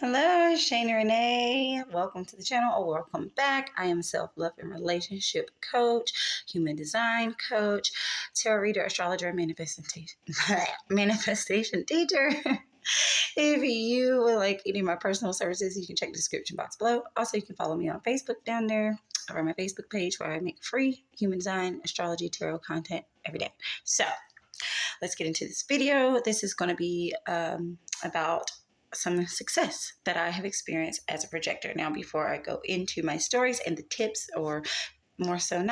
Hello, Shana Renee. Welcome to the channel or welcome back. I am a self-love and relationship coach, human design coach, tarot reader, astrologer, manifestation teacher. If you would like any of my personal services, you can check the description box below. Also, you can follow me on Facebook down there or my Facebook page where I make free human design, astrology, tarot content every day. So let's get into this video. This is going to be about some success that I have experienced as a projector. Now, before I go into my stories and the tips, or more so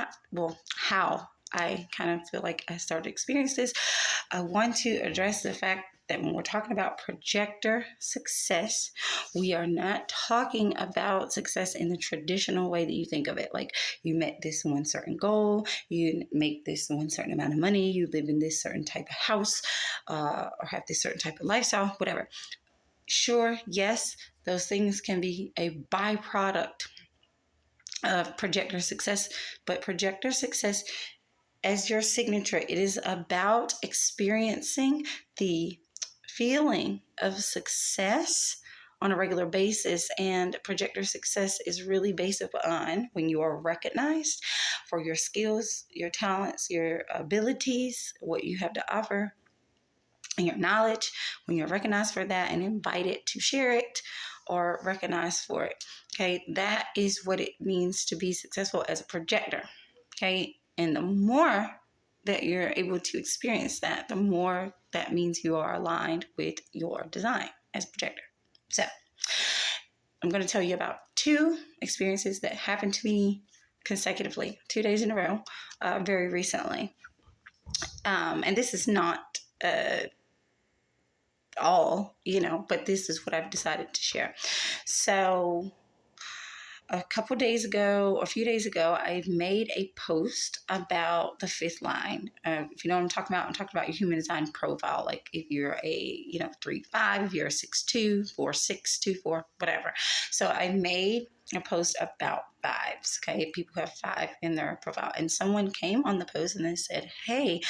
how I kind of feel like I started to experience this, I want to address the fact that when we're talking about projector success, we are not talking about success in the traditional way that you think of it. Like you met this one certain goal, you make this one certain amount of money, you live in this certain type of house, or have this certain type of lifestyle, whatever. Sure, yes, those things can be a byproduct of projector success, but projector success as your signature, it is about experiencing the feeling of success on a regular basis. And projector success is really based upon when you are recognized for your skills, your talents, your abilities, what you have to offer, and your knowledge. When you're recognized for that and invited to share it or recognized for it, okay, that is what it means to be successful as a projector, okay? And the more that you're able to experience that, the more that means you are aligned with your design as a projector. So I'm going to tell you about two experiences that happened to me consecutively, 2 days in a row, very recently. And this is not all, but this is what I've decided to share. So a few days ago, I made a post about the fifth line. If you know what I'm talking about your human design profile. Like if you're a, 3-5, if you're a 6-2, 4-6, 2-4, whatever. So I made a post about fives. Okay. People who have 5 in their profile. And someone came on the post and they said, hey,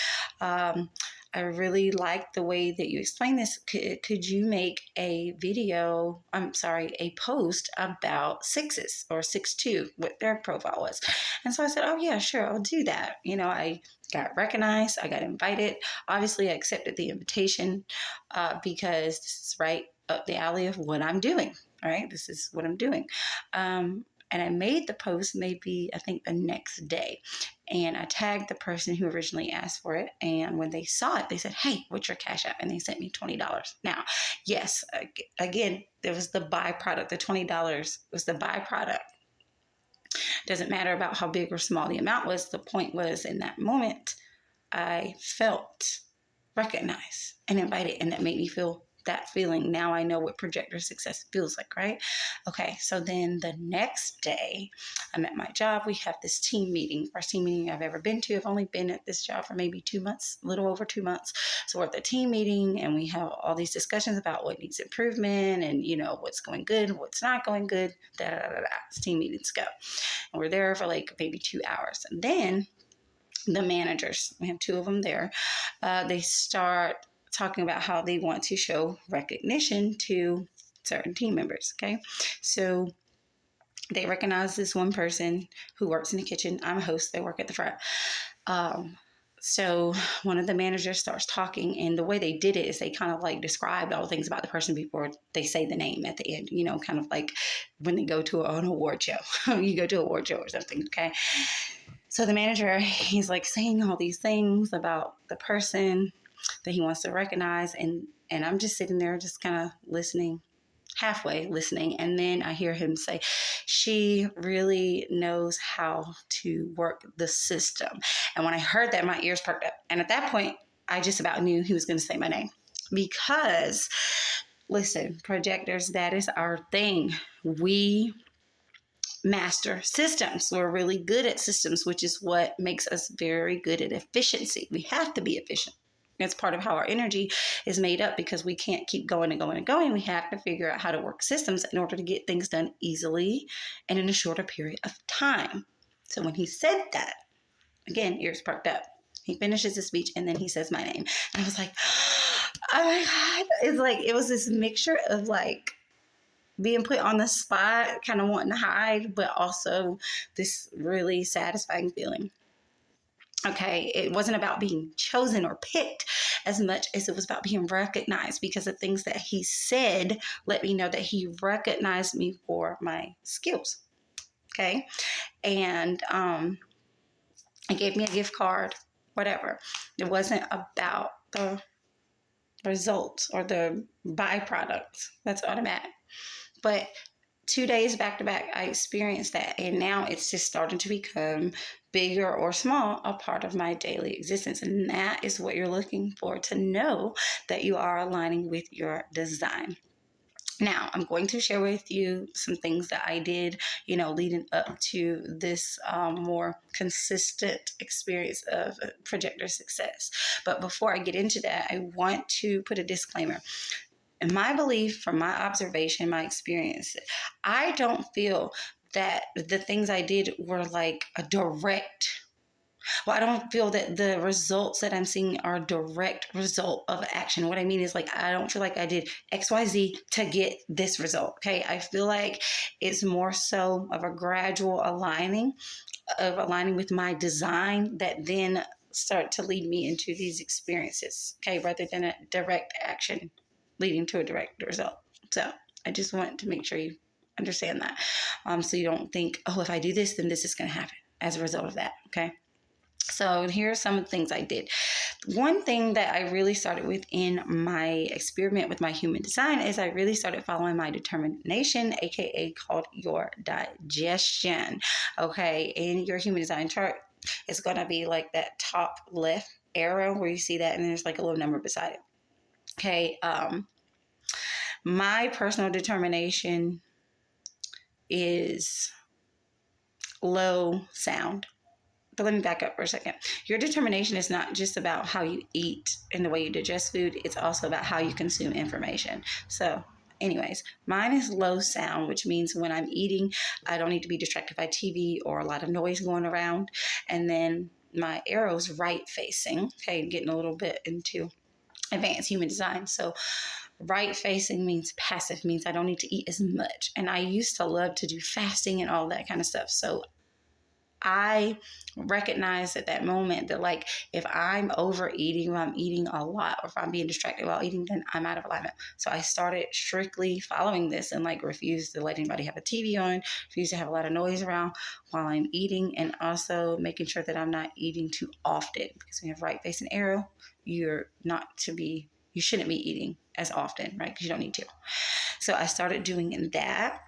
I really like the way that you explain this. Could you make a post about 6s or 6-2, what their profile was? And so I said, oh yeah, sure, I'll do that. I got recognized, I got invited. Obviously I accepted the invitation because this is right up the alley of what I'm doing. All right, this is what I'm doing. And I made the post maybe, I think, the next day. And I tagged the person who originally asked for it. And when they saw it, they said, hey, what's your Cash App? And they sent me $20. Now, yes, again, there was the byproduct. The $20 was the byproduct. Doesn't matter about how big or small the amount was. The point was, in that moment, I felt recognized and invited. And that made me feel that feeling. Now I know what projector success feels like, right? Okay, so then the next day, I'm at my job. We have this team meeting, first team meeting I've ever been to. I've only been at this job for maybe 2 months, a little over 2 months. So we're at the team meeting and we have all these discussions about what needs improvement and, what's going good, what's not going good, As team meetings go. And we're there for like maybe 2 hours. And then the managers, we have 2 of them there, they start talking about how they want to show recognition to certain team members. Okay. So they recognize this one person who works in the kitchen. I'm a host. They work at the front. So one of the managers starts talking, and the way they did it is they kind of like described all the things about the person before they say the name at the end, kind of like when they go to an award show. You go to an award show or something. Okay. So the manager, he's like saying all these things about the person that he wants to recognize. And I'm just sitting there just kind of listening, halfway listening. And then I hear him say, she really knows how to work the system. And when I heard that, my ears perked up. And at that point, I just about knew he was going to say my name. Because, listen, projectors, that is our thing. We master systems. We're really good at systems, which is what makes us very good at efficiency. We have to be efficient. It's part of how our energy is made up, because we can't keep going and going and going. We have to figure out how to work systems in order to get things done easily and in a shorter period of time. So when he said that, again, ears perked up. He finishes his speech and then he says my name. And I was like, oh my God. It's like, it was this mixture of like being put on the spot, kind of wanting to hide, but also this really satisfying feeling. Okay, it wasn't about being chosen or picked as much as it was about being recognized, because the things that he said let me know that he recognized me for my skills. Okay, and he gave me a gift card, whatever. It wasn't about the results or the byproducts. That's automatic. But 2 days back to back, I experienced that. And now it's just starting to become bigger or small, a part of my daily existence. And that is what you're looking for, to know that you are aligning with your design. Now, I'm going to share with you some things that I did, leading up to this more consistent experience of projector success. But before I get into that, I want to put a disclaimer. In my belief, from my observation, my experience, I don't feel that the things I did were like a direct, well, I don't feel that the results that I'm seeing are a direct result of action. What I mean is, like, I don't feel like I did XYZ to get this result. Okay. I feel like it's more so of a gradual aligning with my design that then start to lead me into these experiences. Okay. Rather than a direct action leading to a direct result. So I just want to make sure you understand that. So you don't think, oh, if I do this, then this is going to happen as a result of that. Okay. So here are some of the things I did. One thing that I really started with in my experiment with my human design is I really started following my determination, aka called your digestion. Okay. In your human design chart, it's going to be like that top left arrow where you see that, and there's like a little number beside it. Okay. My personal determination is low sound. But let me back up for a second. Your determination is not just about how you eat and the way you digest food. It's also about how you consume information. So anyways, mine is low sound, which means when I'm eating, I don't need to be distracted by TV or a lot of noise going around. And then my arrow's right facing. Okay, getting a little bit into advanced human design. So right facing means passive, means I don't need to eat as much. And I used to love to do fasting and all that kind of stuff. So I recognize at that moment that, like, if I'm overeating, if I'm eating a lot, or if I'm being distracted while eating, then I'm out of alignment. So I started strictly following this and like refused to let anybody have a TV on, refused to have a lot of noise around while I'm eating, and also making sure that I'm not eating too often, because when you have right facing arrow, you shouldn't be eating as often, right? Because you don't need to. So I started doing that.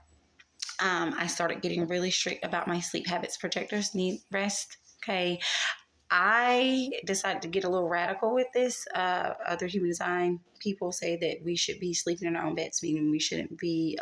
I started getting really strict about my sleep habits. Projectors need rest. Okay. I decided to get a little radical with this. Other human design people say that we should be sleeping in our own beds, meaning we shouldn't be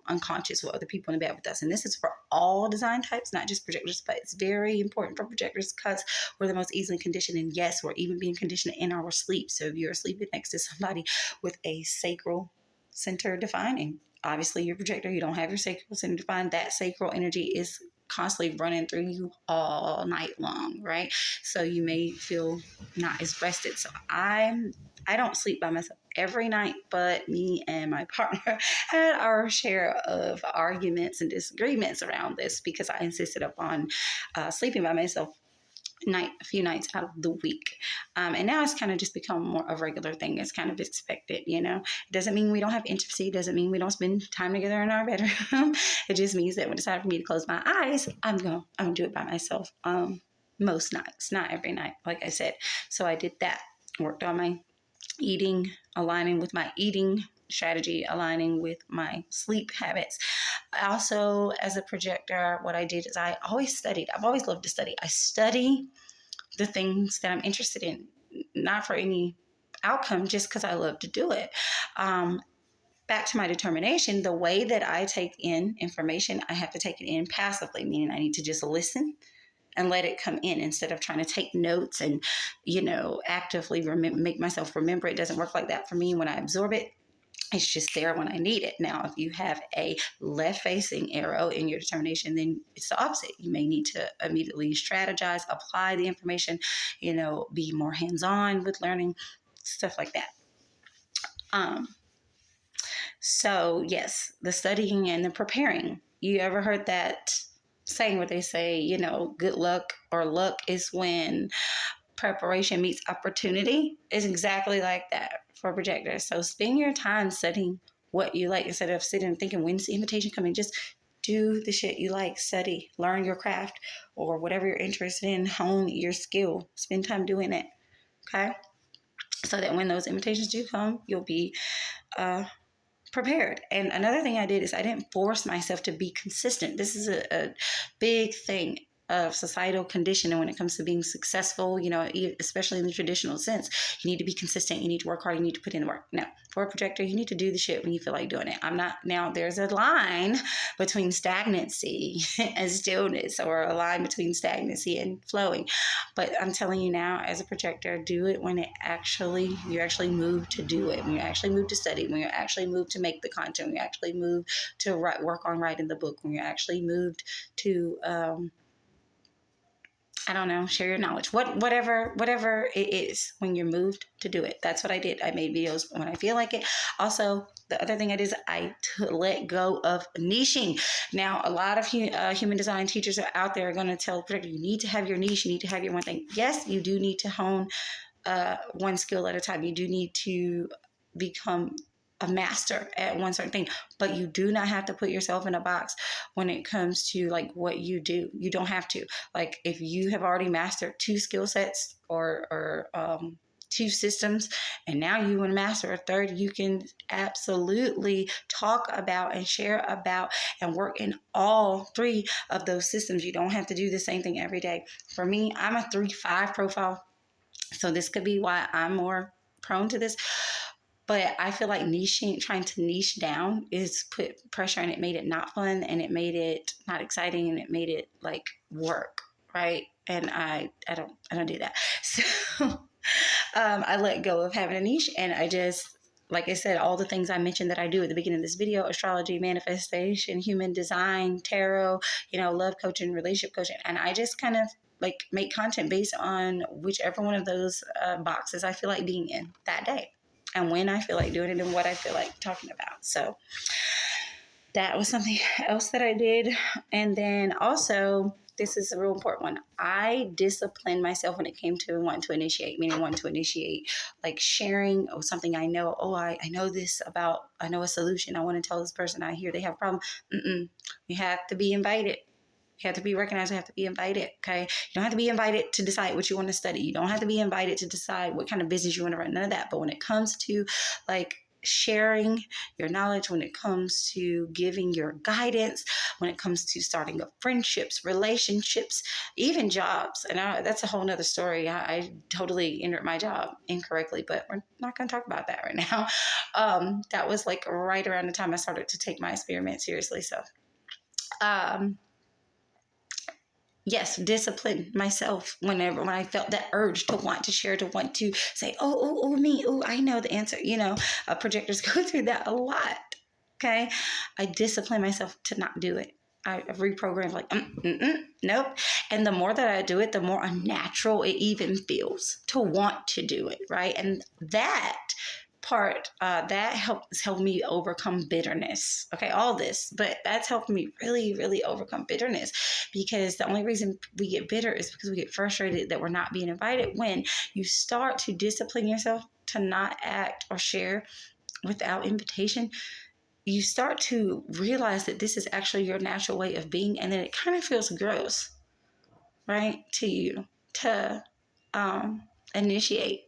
unconscious with other people in the bed with us. And this is for all design types, not just projectors, but it's very important for projectors because we're the most easily conditioned. And yes, we're even being conditioned in our sleep. So if you're sleeping next to somebody with a sacral center defining, obviously your projector, you don't have your sacral center defined, that sacral energy is constantly running through you all night long, right? So you may feel not as rested. So I don't sleep by myself every night, but me and my partner had our share of arguments and disagreements around this, because I insisted upon sleeping by myself a few nights out of the week. And now it's kind of just become more of a regular thing. It's kind of expected, It doesn't mean we don't have intimacy. It doesn't mean we don't spend time together in our bedroom. It just means that when it's time for me to close my eyes, I'm gonna do it by myself. Most nights, not every night, like I said. So I did that. Worked on my eating, aligning with my eating strategy, aligning with my sleep habits. Also, as a projector, what I did is I always studied. I've always loved to study. I study the things that I'm interested in, not for any outcome, just because I love to do it. Back to my determination, the way that I take in information, I have to take it in passively, meaning I need to just listen and let it come in instead of trying to take notes and, actively make myself remember. It doesn't work like that for me. When I absorb it, it's just there when I need it. Now, if you have a left-facing arrow in your determination, then it's the opposite. You may need to immediately strategize, apply the information, be more hands-on with learning, stuff like that. So, yes, the studying and the preparing. You ever heard that saying where they say, good luck or luck is when preparation meets opportunity? It's exactly like that for projectors. So, spend your time studying what you like instead of sitting and thinking, when's the invitation coming? Just do the shit you like, study, learn your craft or whatever you're interested in, hone your skill, spend time doing it. Okay. So that when those invitations do come, you'll be prepared. And another thing I did is I didn't force myself to be consistent. This is a big thing of societal conditioning when it comes to being successful, especially in the traditional sense. You need to be consistent. You need to work hard. You need to put in the work. No, for a projector, you need to do the shit when you feel like doing it. Now there's a line between stagnancy and stillness, or a line between stagnancy and flowing. But I'm telling you now, as a projector, do it when you actually move to do it, when you actually move to study, when you actually move to make the content, when you actually move to work on writing the book, when you actually moved to, I don't know, share your knowledge, whatever it is, when you're moved to do it. That's what I did. I made videos when I feel like it. Also, the other thing I did is I let go of niching. Now, a lot of human design teachers are out there going to tell projectors, you need to have your niche, you need to have your one thing. Yes, you do need to hone one skill at a time. You do need to become a master at one certain thing, but you do not have to put yourself in a box when it comes to like what you do. You don't have to. Like, if you have already mastered two skill sets or two systems, and now you want to master a third, you can absolutely talk about and share about and work in all three of those systems. You don't have to do the same thing every day. For me, I'm a 3-5 profile, so this could be why I'm more prone to this. But I feel like trying to niche down is put pressure, and it made it not fun, and it made it not exciting, and it made it like work, right? And I don't do that. So I let go of having a niche, and I just, like I said, all the things I mentioned that I do at the beginning of this video: astrology, manifestation, human design, tarot, love coaching, relationship coaching. And I just kind of like make content based on whichever one of those boxes I feel like being in that day, and when I feel like doing it, and what I feel like talking about. So that was something else that I did. And then also, this is a real important one. I disciplined myself when it came to wanting to initiate, meaning wanting to initiate, like sharing something I know. Oh, I know this about, I know a solution. I want to tell this person, I hear they have a problem. You have to be invited. You have to be recognized. You have to be invited. Okay. You don't have to be invited to decide what you want to study. You don't have to be invited to decide what kind of business you want to run. None of that. But when it comes to like sharing your knowledge, when it comes to giving your guidance, when it comes to starting up friendships, relationships, even jobs, and that's a whole nother story. I totally entered my job incorrectly, but we're not going to talk about that right now. That was like right around the time I started to take my experiment seriously. So, yes, discipline myself when I felt that urge to want to share, to want to say, me, I know the answer. Projectors go through that a lot. Okay. I discipline myself to not do it. I reprogrammed like, nope. And the more that I do it, the more unnatural it even feels to want to do it. Right. And that part that helped me overcome bitterness. Okay, all this, but that's helped me really, really overcome bitterness, because the only reason we get bitter is because we get frustrated that we're not being invited. When you start to discipline yourself to not act or share without invitation, you start to realize that this is actually your natural way of being, and then it kind of feels gross, right, to you to initiate.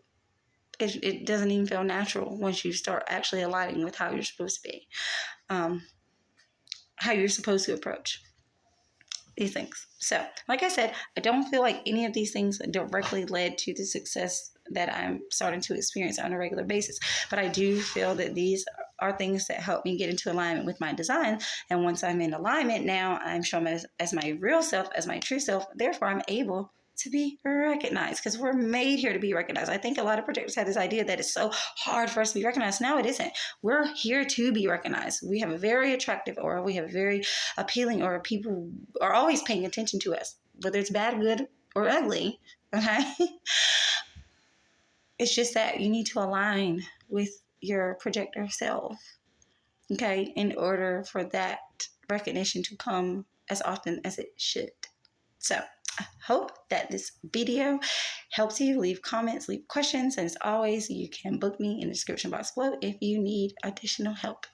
It doesn't even feel natural once you start actually aligning with how you're supposed to be, how you're supposed to approach these things. So, like I said, I don't feel like any of these things directly led to the success that I'm starting to experience on a regular basis. But I do feel that these are things that help me get into alignment with my design. And once I'm in alignment, now I'm shown as my real self, as my true self. Therefore, I'm able to be recognized, because we're made here to be recognized. I think a lot of projectors have this idea that it's so hard for us to be recognized. No, it isn't. We're here to be recognized. We have a very attractive aura. We have a very appealing aura. People are always paying attention to us, whether it's bad, good, or ugly. Okay. It's just that you need to align with your projector self. okay, in order for that recognition to come as often as it should. So I hope that this video helps you. Leave comments, leave questions, and as always, you can book me in the description box below if you need additional help.